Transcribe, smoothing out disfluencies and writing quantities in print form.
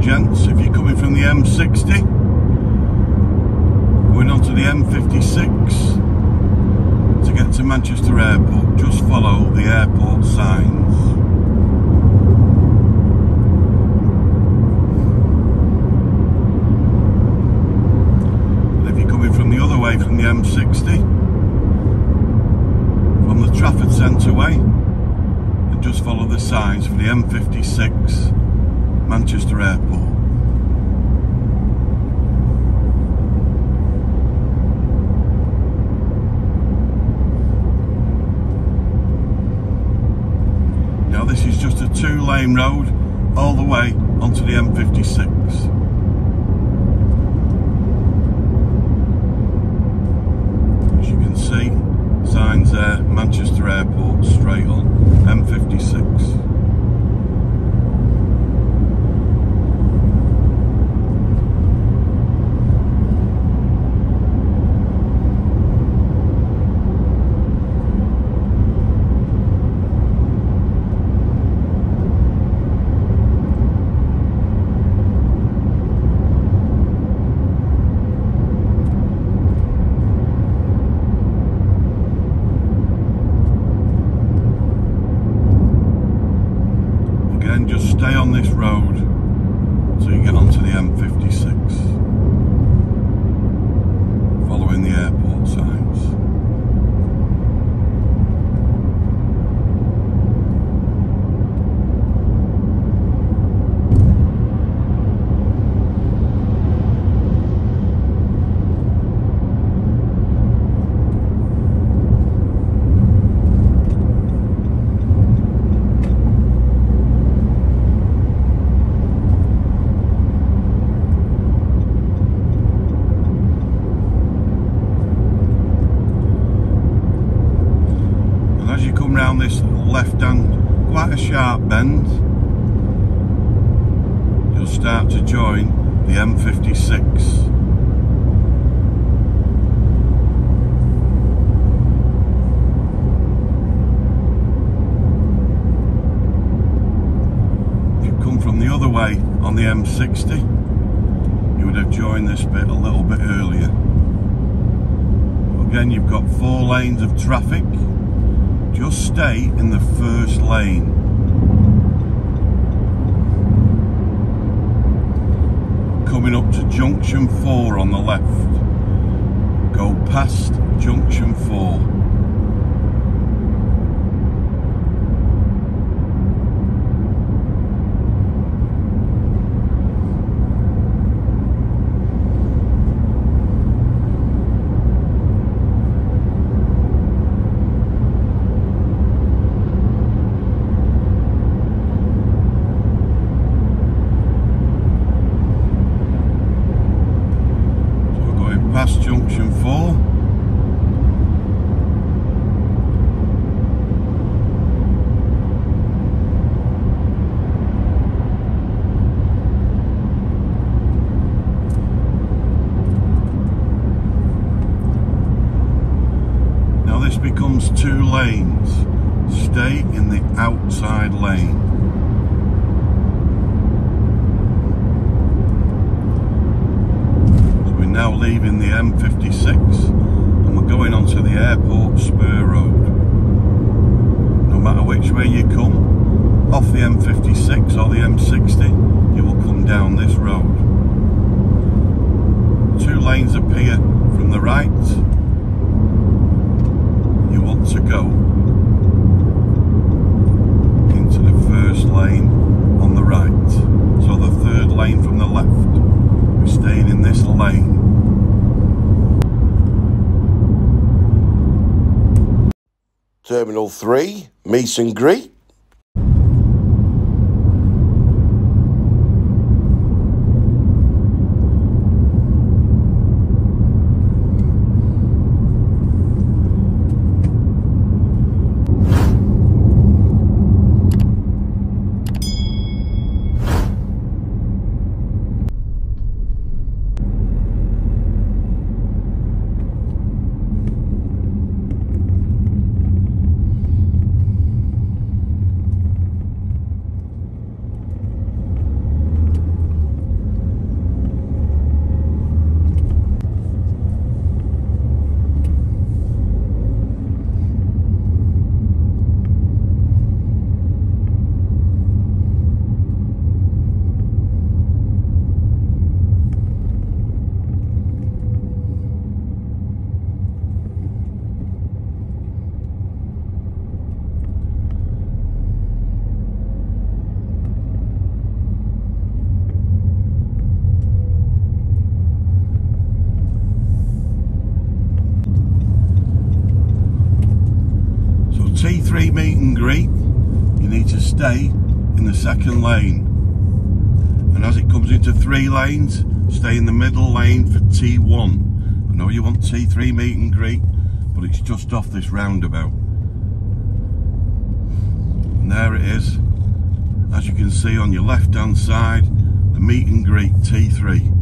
gents, if you're coming from the M60 going onto the M56 to get to Manchester Airport, just follow the airport signs. And if you're coming from the other way, from the M60, from the Trafford Centre way, and just follow the signs for the M56 Manchester Airport. Now this is just a 2-lane road all the way onto the M56. As you can see, signs there, Manchester Airport, straight on, M56. Just stay on this road until you get onto the M56, following the airport signs. Round this left hand, quite a sharp bend, you'll start to join the M56. If you come from the other way on the M60, you would have joined this bit a little bit earlier. Again, you've got 4 lanes of traffic. Just stay in the first lane. Coming up to junction 4 on the left. Go past junction 4. Past junction 4. Now this becomes 2 lanes. Stay in the outside lane. Now leaving the M56 and we're going onto the airport spur road. No matter which way you come, off the M56 or the M60, you will come down this road. 2 lanes appear from the right. You want to go into the first lane on the right. So the 3rd lane from the left. We're staying in this lane. Terminal 3, meet and greet. T3 meet and greet, you need to stay in the second lane. And as it comes into 3 lanes, stay in the middle lane for T1. I know you want T3 meet and greet, but it's just off this roundabout. And there it is. As you can see on your left hand side, the meet and greet T3.